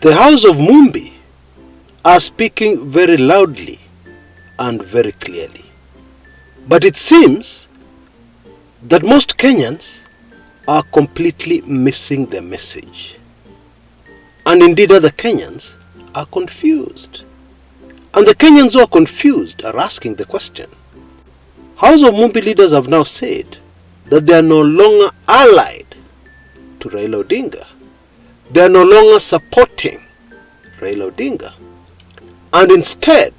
The House of Mumbi are speaking very loudly and very clearly. But it seems that most Kenyans are completely missing the message. And indeed other Kenyans are confused. And the Kenyans who are confused are asking the question. House of Mumbi leaders have now said that they are no longer allied to Raila Odinga. They are no longer supporting Raila Odinga. And instead,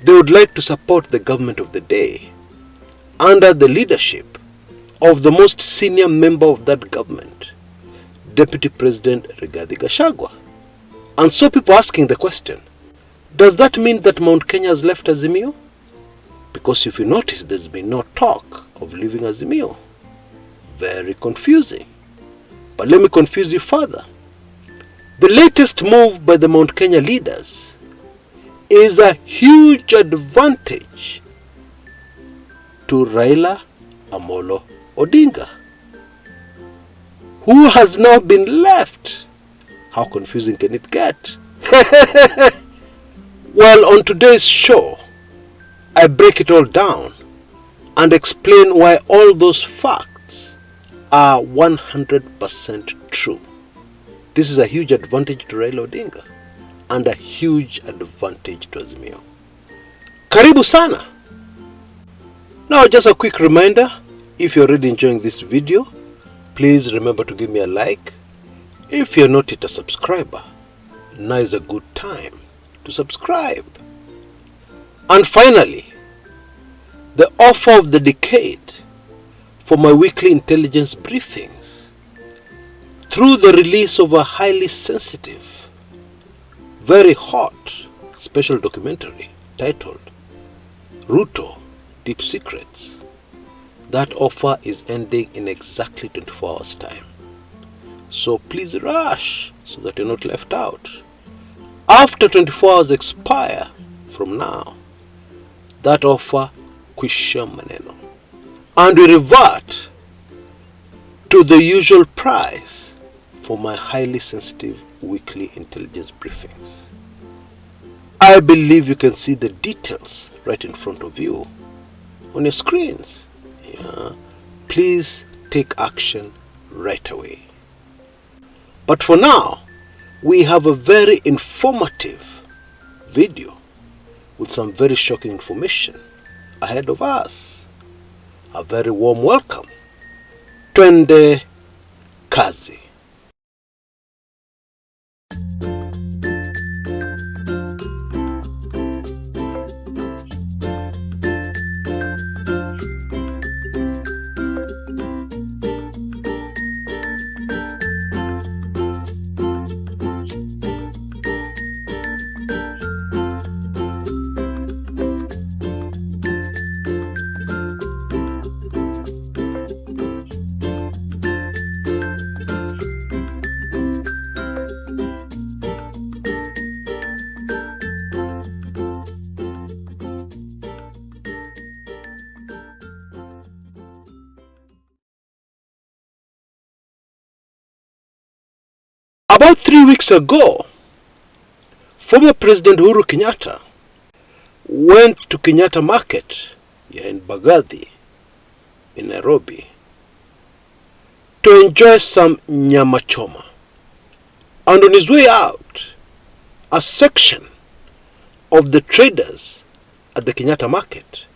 they would like to support the government of the day under the leadership of the most senior member of that government, Deputy President Rigathi Gachagua. And so people are asking the question, does that mean that Mount Kenya has left Azimio? Because if you notice, there's been no talk of leaving Azimio. Very confusing. But let me confuse you further. The latest move by the Mount Kenya leaders is a huge advantage to Raila Amolo Odinga, who has now been left. How confusing can it get? Well, on today's show, I break it all down and explain why all those facts are 100% true. This is a huge advantage to Raila Odinga and a huge advantage to Azimio. Karibu sana! Now just a quick reminder, if you're already enjoying this video, please remember to give me a like. If you're not yet a subscriber, now is a good time to subscribe. And finally, the offer of the decade for my weekly intelligence briefings through the release of a highly sensitive, very hot special documentary titled Ruto Dark Secrets. That offer is ending in exactly 24 hours time. So please rush so that you're not left out. After 24 hours expire from now, that offer kwisha maneno, and we revert to the usual price for my highly sensitive weekly intelligence briefings. I believe you can see the details right in front of you on your screens. Yeah. Please take action right away. But for now, we have a very informative video with some very shocking information ahead of us. A very warm welcome. Twende kazi. About 3 weeks ago, former President Uhuru Kenyatta went to Kenyatta Market in Bagathi in Nairobi to enjoy some nyama choma. And on his way out, a section of the traders at the Kenyatta Market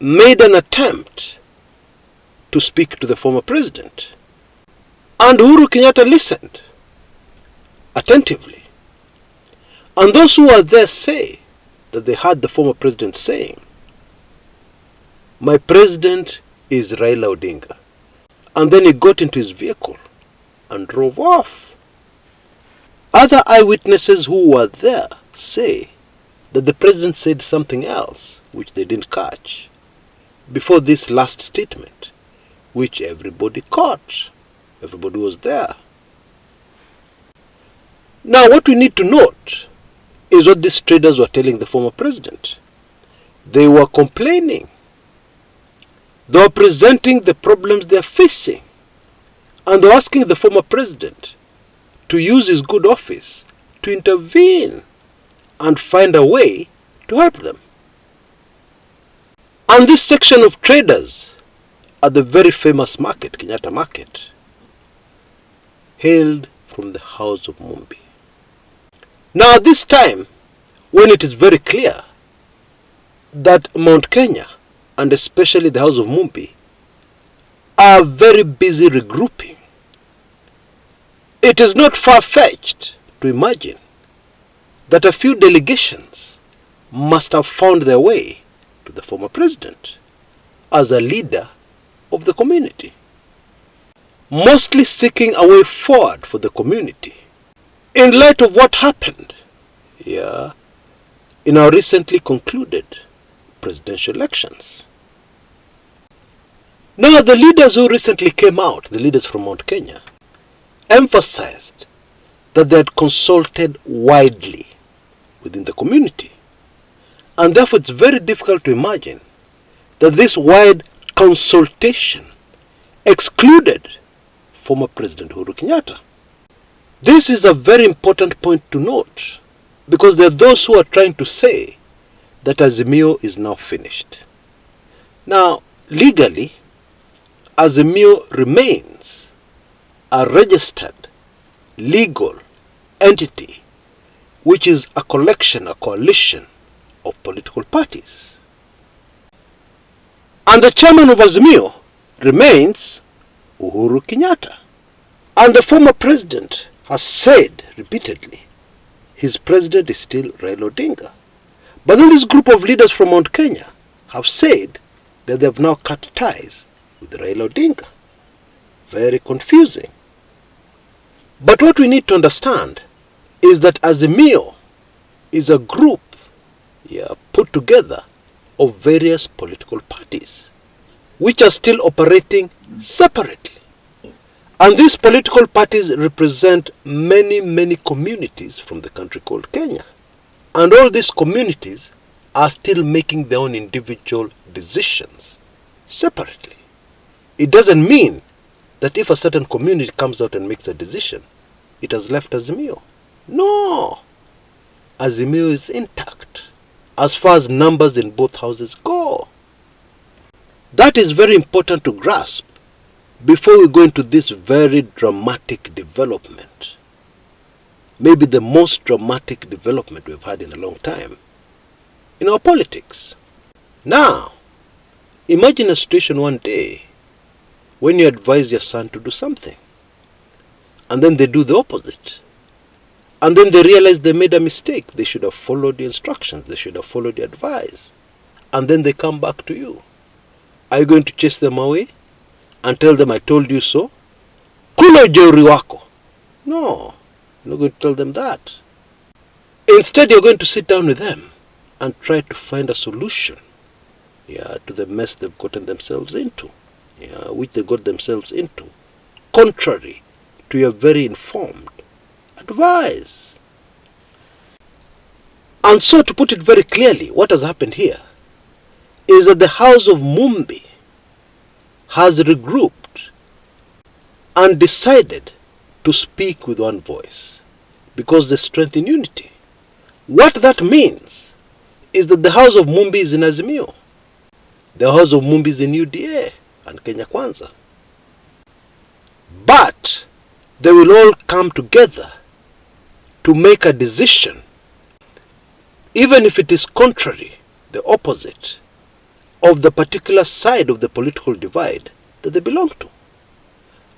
made an attempt to speak to the former president. And Uhuru Kenyatta listened attentively. And those who were there say that they heard the former president saying, "My president is Raila Odinga." And then he got into his vehicle and drove off. Other eyewitnesses who were there say that the president said something else which they didn't catch before this last statement, which everybody caught. Everybody was there. Now what we need to note is what these traders were telling the former president. They were complaining. They were presenting the problems they are facing. And they were asking the former president to use his good office to intervene and find a way to help them. And this section of traders at the very famous market, Kenyatta Market, hailed from the house of Mumbi. Now at this time, when it is very clear that Mount Kenya, and especially the house of Mumbi, are very busy regrouping, it is not far-fetched to imagine that a few delegations must have found their way to the former president as a leader of the community, mostly seeking a way forward for the community in light of what happened in our recently concluded presidential elections. Now, the leaders who recently came out, the leaders from Mount Kenya, emphasized that they had consulted widely within the community, and therefore it's very difficult to imagine that this wide consultation excluded former President Uhuru Kenyatta. This is a very important point to note, because there are those who are trying to say that Azimio is now finished. Now, legally, Azimio remains a registered legal entity, which is a collection, a coalition of political parties. And the chairman of Azimio remains Uhuru Kenyatta. And the former president has said repeatedly his president is still Raila Odinga. But then this group of leaders from Mount Kenya have said that they have now cut ties with Raila Odinga. Very confusing. But what we need to understand is that Azimio is a group put together of various political parties which are still operating separately. And these political parties represent many communities from the country called Kenya. And all these communities are still making their own individual decisions separately. It doesn't mean that if a certain community comes out and makes a decision, it has left Azimio. No! Azimio is intact as far as numbers in both houses go. That is very important to grasp before we go into this very dramatic development. Maybe the most dramatic development we've had in a long time in our politics. Now, imagine a situation one day when you advise your son to do something, and then they do the opposite. And then they realize they made a mistake. They should have followed the instructions. They should have followed the advice. And then they come back to you. Are you going to chase them away and tell them, I told you so? Kuna jeuri wako. No, you're not going to tell them that. Instead, you're going to sit down with them and try to find a solution to the mess they've gotten themselves into, which they got themselves into, contrary to your very informed advice. And so, to put it very clearly, what has happened here is that the house of Mumbi has regrouped and decided to speak with one voice because they strengthen unity. What that means is that the house of Mumbi is in Azimio, the house of Mumbi is in UDA and Kenya Kwanza. But they will all come together to make a decision, even if it is contrary, the opposite, of the particular side of the political divide that they belong to.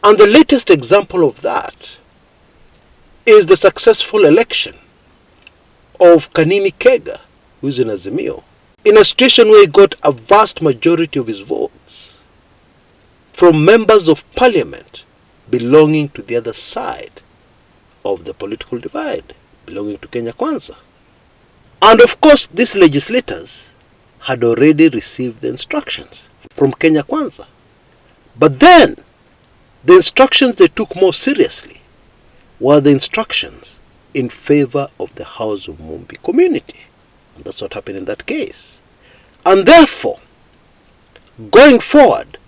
And the latest example of that is the successful election of Kanini Kega, who is in Azimio, in a situation where he got a vast majority of his votes from members of parliament belonging to the other side of the political divide, belonging to Kenya Kwanza. And of course, these legislators had already received the instructions from Kenya Kwanza. But then, the instructions they took more seriously were the instructions in favor of the House of Mumbi community. And that's what happened in that case. And therefore, going forward,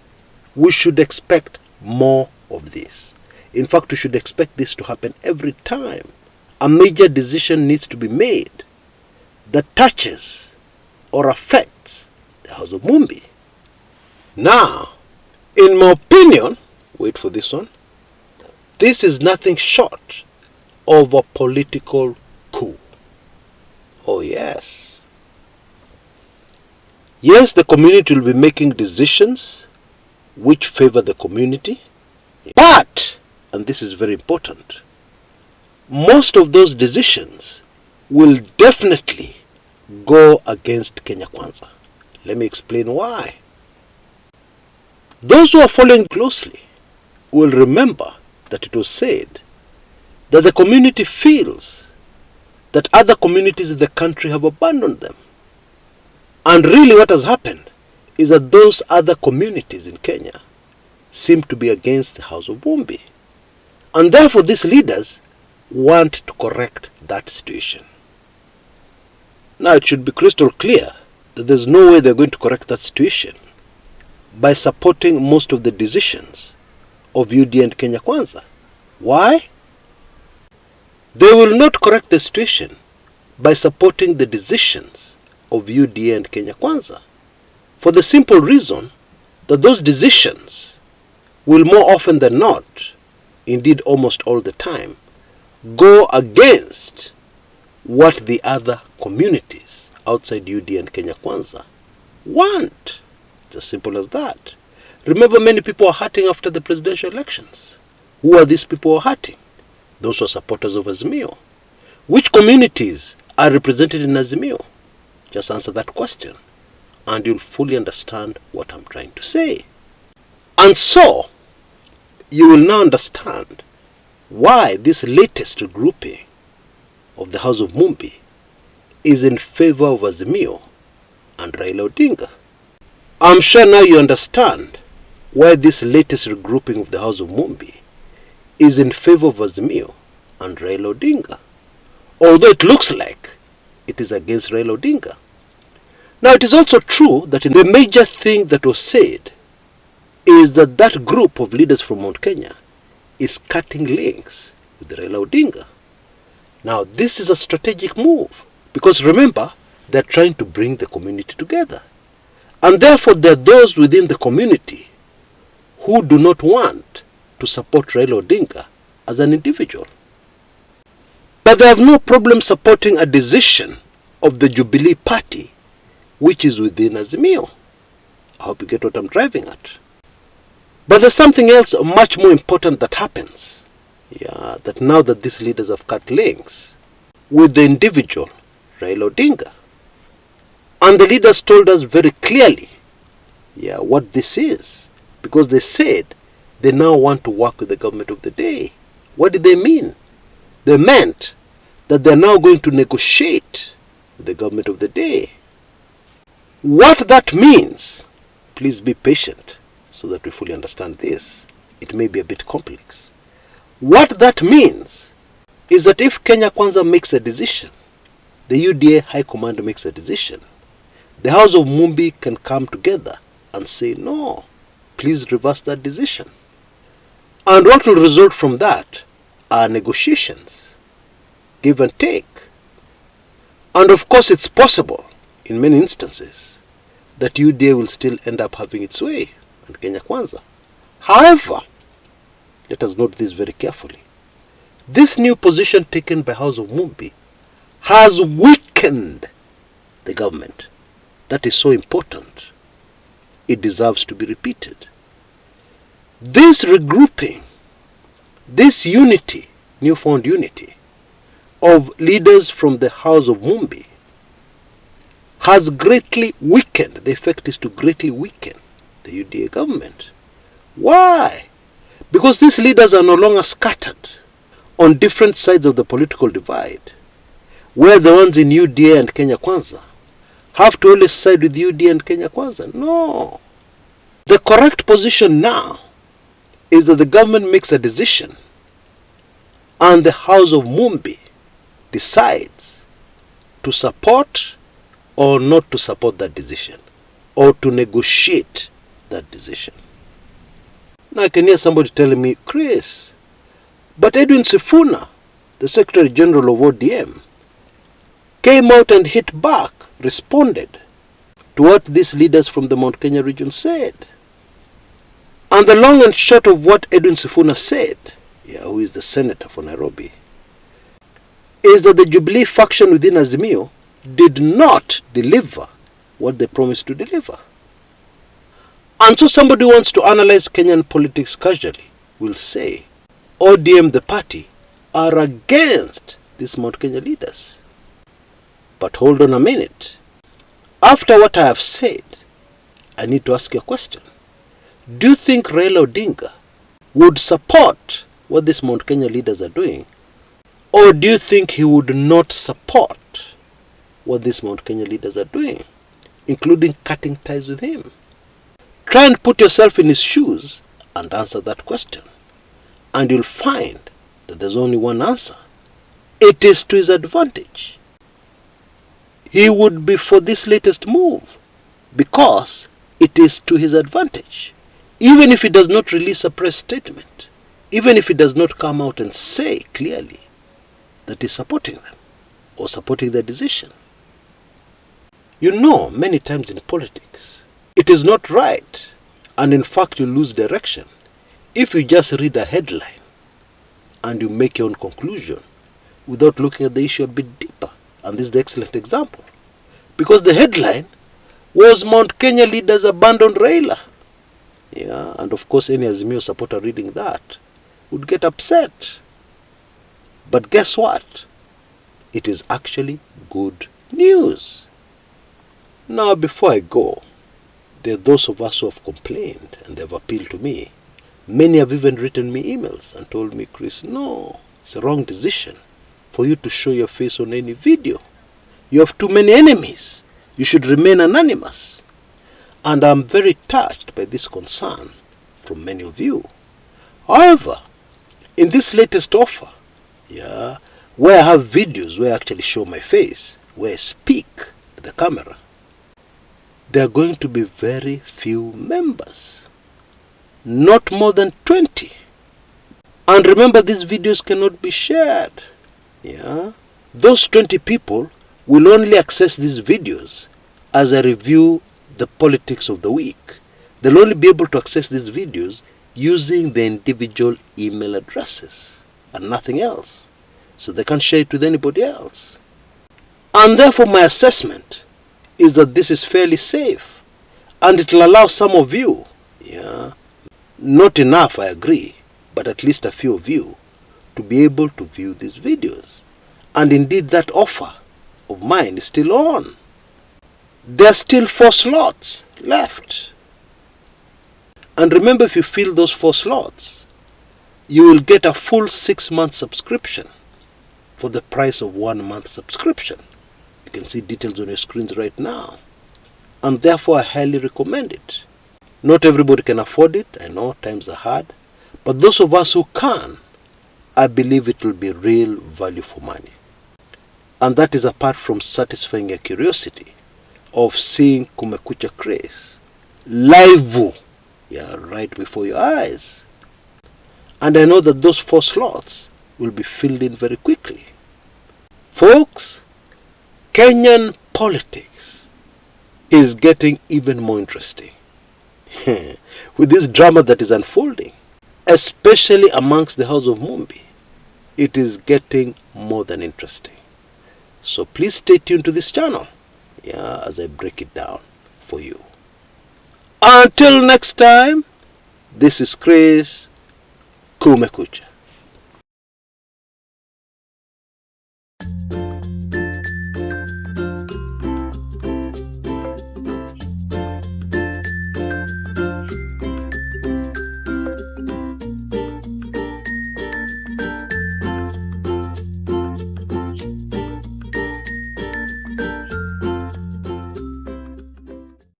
we should expect more of this. In fact, we should expect this to happen every time a major decision needs to be made that touches or affects the House of Mumbi. Now, in my opinion, wait for this one, this is nothing short of a political coup. Oh yes. Yes, the community will be making decisions which favor the community, but, and this is very important, most of those decisions will definitely go against Kenya Kwanza. Let me explain why. Those who are following closely will remember that it was said that the community feels that other communities in the country have abandoned them. And really what has happened is that those other communities in Kenya seem to be against the House of Mumbi. And therefore these leaders want to correct that situation. Now it should be crystal clear that there's no way they're going to correct that situation by supporting most of the decisions of UDA and Kenya Kwanza. Why? They will not correct the situation by supporting the decisions of UDA and Kenya Kwanza, for the simple reason that those decisions will more often than not, indeed almost all the time, go against what the other communities outside UDA and Kenya Kwanza want. It's as simple as that. Remember, many people are hurting after the presidential elections. Who are these people who are hurting? Those who are supporters of Azimio. Which communities are represented in Azimio? Just answer that question and you'll fully understand what I'm trying to say. And so, you will now understand why this latest regrouping of the House of Mumbi is in favor of Azimio and Raila Odinga. I'm sure now you understand why this latest regrouping of the House of Mumbi is in favor of Azimio and Raila Odinga, although it looks like it is against Raila Odinga. Now it is also true that the major thing that was said is that that group of leaders from Mount Kenya is cutting links with Raila Odinga. Now this is a strategic move because remember, they're trying to bring the community together. And therefore there are those within the community who do not want to support Raila Odinga as an individual. But they have no problem supporting a decision of the Jubilee Party which is within Azimio. I hope you get what I'm driving at. But there's something else much more important that happens. That now that these leaders have cut links with the individual Raila Odinga. And the leaders told us very clearly what this is. Because they said they now want to work with the government of the day. What did they mean? They meant that they're now going to negotiate with the government of the day. What that means, please be patient so that we fully understand this. It may be a bit complex. What that means is that if Kenya Kwanza makes a decision, the UDA High Command makes a decision, the House of Mumbi can come together and say, no, please reverse that decision. And what will result from that are negotiations, give and take. And of course it's possible, in many instances, that UDA will still end up having its way and Kenya Kwanza. However, let us note this very carefully. This new position taken by House of Mumbi has weakened the government. That is so important. It deserves to be repeated. This regrouping, this unity, newfound unity of leaders from the House of Mumbi has greatly weakened, the effect is to greatly weaken the UDA government. Why? Because these leaders are no longer scattered on different sides of the political divide, where the ones in UDA and Kenya Kwanza have to always side with UDA and Kenya Kwanza. No. The correct position now is that the government makes a decision and the House of Mumbi decides to support or not to support that decision, or to negotiate that decision. Now I can hear somebody telling me, Chris, but Edwin Sifuna the Secretary General of ODM, came out and hit back, responded to what these leaders from the Mount Kenya region said. And the long and short of what Edwin Sifuna said, who is the senator for Nairobi, is that the Jubilee faction within Azimio did not deliver what they promised to deliver. And so somebody who wants to analyze Kenyan politics casually will say, ODM, the party, are against these Mount Kenya leaders. But hold on a minute. After what I have said, I need to ask you a question. Do you think Raila Odinga would support what these Mount Kenya leaders are doing? Or do you think he would not support what these Mount Kenya leaders are doing, including cutting ties with him? Try and put yourself in his shoes and answer that question. And you'll find that there's only one answer. It is to his advantage. He would be for this latest move because it is to his advantage. Even if he does not release a press statement, even if he does not come out and say clearly that he's supporting them or supporting their decision. You know, many times in politics, it is not right, and in fact you lose direction, if you just read a headline and you make your own conclusion without looking at the issue a bit deeper. And this is the excellent example. Because the headline was Mount Kenya leaders abandoned Raila. And of course any Azimio supporter reading that would get upset. But guess what? It is actually good news. Now before I go, there are those of us who have complained and they have appealed to me. Many have even written me emails and told me, Chris, no, it's a wrong decision for you to show your face on any video. You have too many enemies. You should remain anonymous. And I'm very touched by this concern from many of you. However, in this latest offer, where I have videos where I actually show my face, where I speak to the camera, there are going to be very few members. Not more than 20. And remember, these videos cannot be shared. Those 20 people will only access these videos as I review the politics of the week. They'll only be able to access these videos using the individual email addresses and nothing else. So they can't share it with anybody else. And therefore my assessment is that this is fairly safe. And it will allow some of you, not enough I agree, but at least a few of you, to be able to view these videos. And indeed that offer of mine is still on. There are still 4 slots left. And remember, if you fill those 4 slots, you will get a full 6-month subscription for the price of 1 month subscription. You can see details on your screens right now. And therefore I highly recommend it. Not everybody can afford it, I know times are hard, but those of us who can, I believe it will be real value for money. And that is apart from satisfying your curiosity of seeing Kumekucha Chris live, right before your eyes. And I know that those 4 slots will be filled in very quickly. Folks, Kenyan politics is getting even more interesting with this drama that is unfolding, especially amongst the house of Mumbi. It is getting more than interesting. So please stay tuned to this channel as I break it down for you. Until next time, this is Chris Kumekucha.